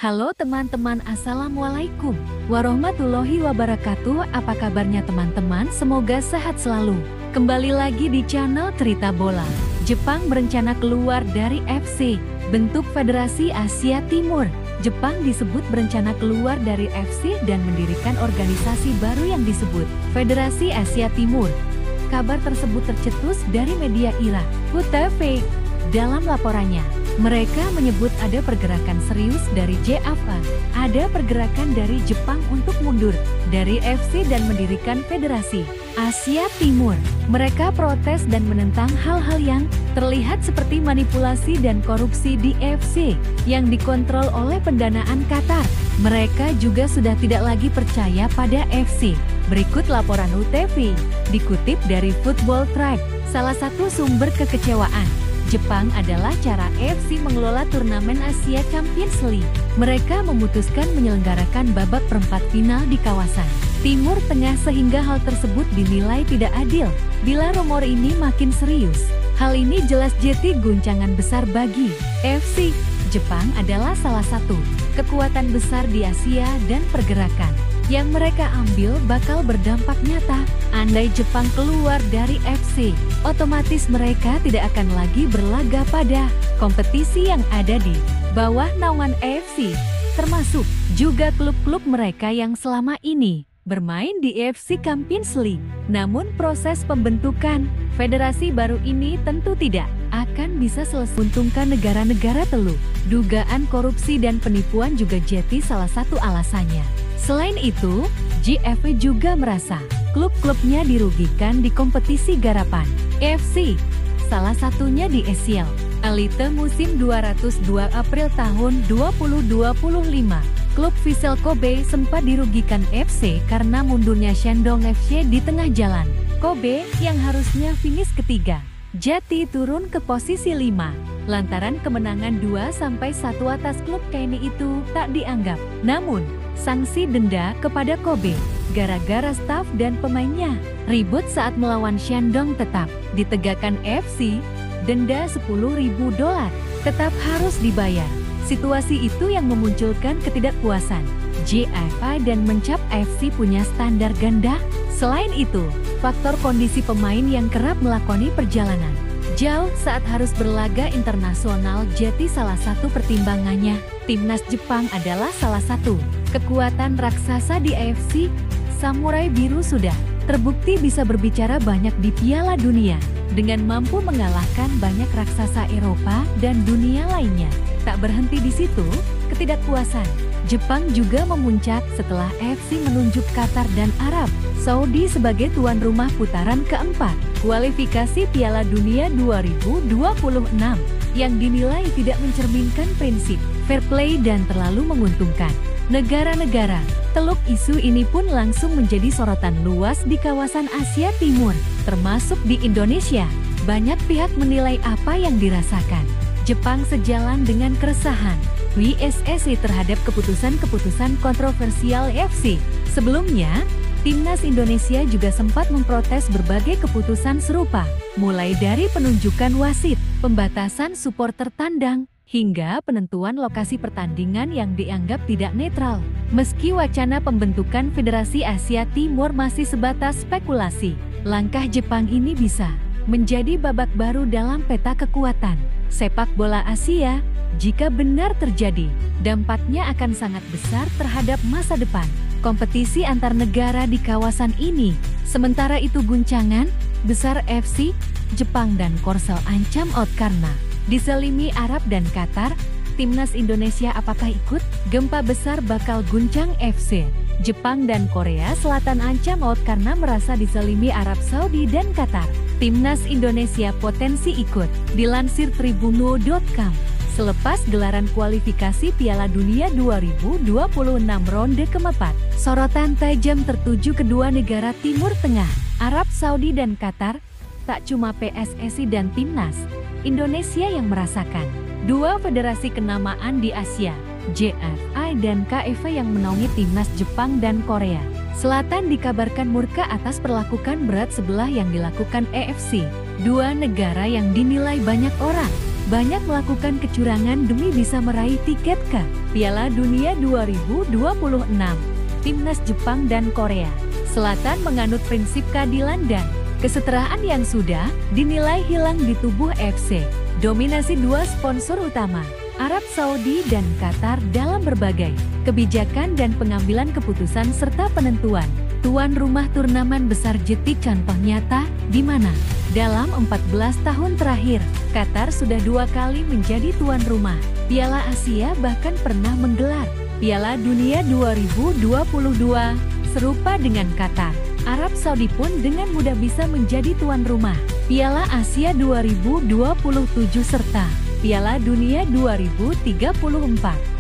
Halo teman-teman, Assalamualaikum warahmatullahi wabarakatuh. Apa kabarnya teman-teman? Semoga sehat selalu. Kembali lagi di channel Cerita Bola. Jepang berencana keluar dari FC, bentuk Federasi Asia Timur. Jepang disebut berencana keluar dari FC dan mendirikan organisasi baru yang disebut Federasi Asia Timur. Kabar tersebut tercetus dari media Irak, TV. Dalam laporannya, mereka menyebut ada pergerakan serius dari JAFA, ada pergerakan dari Jepang untuk mundur dari FC dan mendirikan Federasi Asia Timur. Mereka protes dan menentang hal-hal yang terlihat seperti manipulasi dan korupsi di FC yang dikontrol oleh pendanaan Qatar. Mereka juga sudah tidak lagi percaya pada FC. Berikut laporan UTV, dikutip dari Football Tribe, salah satu sumber kekecewaan Jepang adalah cara FC mengelola turnamen Asia Champions League. Mereka memutuskan menyelenggarakan babak perempat final di kawasan Timur Tengah sehingga hal tersebut dinilai tidak adil. Bila rumor ini makin serius, hal ini jelas jadi guncangan besar bagi FC. Jepang adalah salah satu kekuatan besar di Asia dan pergerakan yang mereka ambil bakal berdampak nyata. Andai Jepang keluar dari FC, otomatis mereka tidak akan lagi berlaga pada kompetisi yang ada di bawah naungan FC, termasuk juga klub-klub mereka yang selama ini bermain di FC Champions League. Namun proses pembentukan federasi baru ini tentu tidak akan bisa selesai untungkan negara-negara teluk. Dugaan korupsi dan penipuan juga jadi salah satu alasannya. Selain itu, JFE juga merasa klub-klubnya dirugikan di kompetisi garapan FC, salah satunya di ESL Elite musim 202 April tahun 2025. Klub Vissel Kobe sempat dirugikan FC karena mundurnya Shandong FC di tengah jalan. Kobe yang harusnya finish ketiga, jadi turun ke posisi 5. Lantaran kemenangan 2-1 atas klub Kenny itu tak dianggap. Namun, sanksi denda kepada Kobe gara-gara staf dan pemainnya ribut saat melawan Shandong tetap ditegakkan FC. Denda $10.000 tetap harus dibayar. Situasi itu yang memunculkan ketidakpuasan JFA dan mencap FC punya standar ganda. Selain itu, faktor kondisi pemain yang kerap melakoni perjalanan jauh saat harus berlaga internasional jadi salah satu pertimbangannya. Timnas Jepang adalah salah satu kekuatan raksasa di AFC. Samurai Biru sudah terbukti bisa berbicara banyak di Piala Dunia dengan mampu mengalahkan banyak raksasa Eropa dan dunia lainnya. Tak berhenti di situ, ketidakpuasan Jepang juga memuncak setelah AFC menunjuk Qatar dan Arab Saudi sebagai tuan rumah putaran keempat kualifikasi Piala Dunia 2026 yang dinilai tidak mencerminkan prinsip fair play dan terlalu menguntungkan negara-negara teluk. Isu ini pun langsung menjadi sorotan luas di kawasan Asia Timur, termasuk di Indonesia. Banyak pihak menilai apa yang dirasakan Jepang sejalan dengan keresahan PSSI terhadap keputusan-keputusan kontroversial FC. Sebelumnya, Timnas Indonesia juga sempat memprotes berbagai keputusan serupa, mulai dari penunjukan wasit, pembatasan supporter tandang, hingga penentuan lokasi pertandingan yang dianggap tidak netral. Meski wacana pembentukan Federasi Asia Timur masih sebatas spekulasi, langkah Jepang ini bisa menjadi babak baru dalam peta kekuatan sepak bola Asia. Jika benar terjadi, dampaknya akan sangat besar terhadap masa depan kompetisi antar negara di kawasan ini. Sementara itu guncangan besar FC, Jepang dan Korsel ancam out karena diselimi Arab dan Qatar. Timnas Indonesia apakah ikut? Gempa besar bakal guncang FC. Jepang dan Korea Selatan ancam out karena merasa diselimi Arab Saudi dan Qatar. Timnas Indonesia potensi ikut, dilansir Tribuno.com. Selepas gelaran kualifikasi Piala Dunia 2026 ronde keempat, sorotan tajam tertuju kedua negara Timur Tengah, Arab Saudi dan Qatar. Tak cuma PSSI dan Timnas Indonesia yang merasakan, dua federasi kenamaan di Asia, JFI dan KFA yang menaungi Timnas Jepang dan Korea Selatan dikabarkan murka atas perlakuan berat sebelah yang dilakukan AFC. Dua negara yang dinilai banyak orang banyak melakukan kecurangan demi bisa meraih tiket ke Piala Dunia 2026. Timnas Jepang dan Korea Selatan menganut prinsip keadilan dan kesetaraan yang sudah dinilai hilang di tubuh FC. Dominasi dua sponsor utama, Arab Saudi dan Qatar dalam berbagai kebijakan dan pengambilan keputusan serta penentuan tuan rumah turnamen besar jetik contoh nyata, di mana dalam 14 tahun terakhir, Qatar sudah 2 kali menjadi tuan rumah Piala Asia, bahkan pernah menggelar Piala Dunia 2022. Serupa dengan Qatar, Arab Saudi pun dengan mudah bisa menjadi tuan rumah Piala Asia 2027 serta Piala Dunia 2034.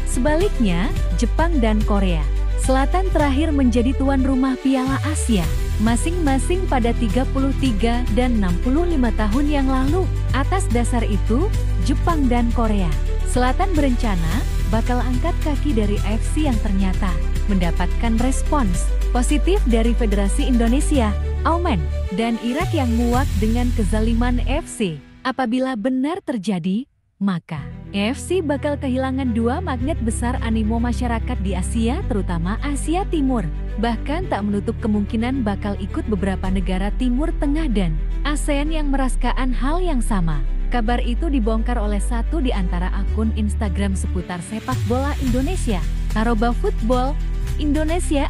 Sebaliknya, Jepang dan Korea Selatan terakhir menjadi tuan rumah Piala Asia, masing-masing pada 33 dan 65 tahun yang lalu. Atas dasar itu, Jepang dan Korea Selatan berencana bakal angkat kaki dari FC yang ternyata mendapatkan respons positif dari Federasi Indonesia, Auman, dan Irak yang muak dengan kezaliman FC. Apabila benar terjadi, maka FC bakal kehilangan 2 magnet besar animo masyarakat di Asia, terutama Asia Timur. Bahkan tak menutup kemungkinan bakal ikut beberapa negara Timur Tengah dan ASEAN yang merasakan hal yang sama. Kabar itu dibongkar oleh satu di antara akun Instagram seputar sepak bola Indonesia, @football Indonesia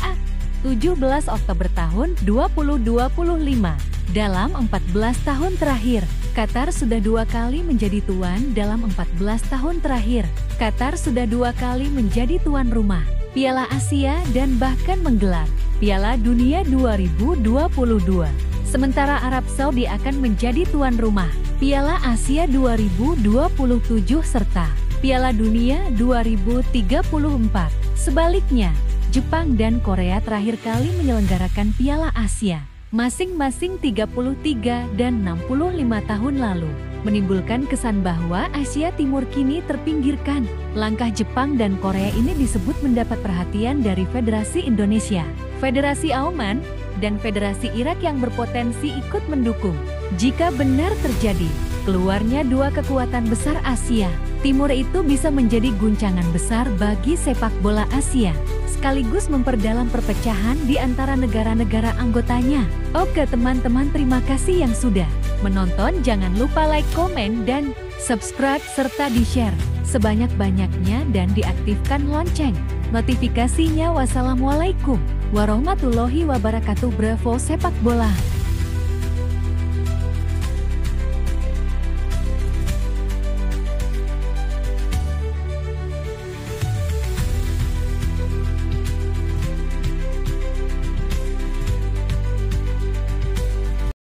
17 Oktober tahun 2025. Dalam 14 tahun terakhir, Qatar sudah 2 kali menjadi tuan. Dalam 14 tahun terakhir, Qatar sudah 2 kali menjadi tuan rumah Piala Asia dan bahkan menggelar Piala Dunia 2022. Sementara Arab Saudi akan menjadi tuan rumah Piala Asia 2027 serta Piala Dunia 2034. Sebaliknya, Jepang dan Korea terakhir kali menyelenggarakan Piala Asia masing-masing 33 dan 65 tahun lalu, menimbulkan kesan bahwa Asia Timur kini terpinggirkan. Langkah Jepang dan Korea ini disebut mendapat perhatian dari Federasi Indonesia, Federasi Auman, dan Federasi Irak yang berpotensi ikut mendukung. Jika benar terjadi, keluarnya 2 kekuatan besar Asia Timur itu bisa menjadi guncangan besar bagi sepak bola Asia, sekaligus memperdalam perpecahan di antara negara-negara anggotanya. Oke teman-teman, terima kasih yang sudah menonton. Jangan lupa like, komen, dan subscribe serta di-share sebanyak-banyaknya dan diaktifkan lonceng notifikasinya. Wassalamualaikum warahmatullahi wabarakatuh. Bravo sepak bola.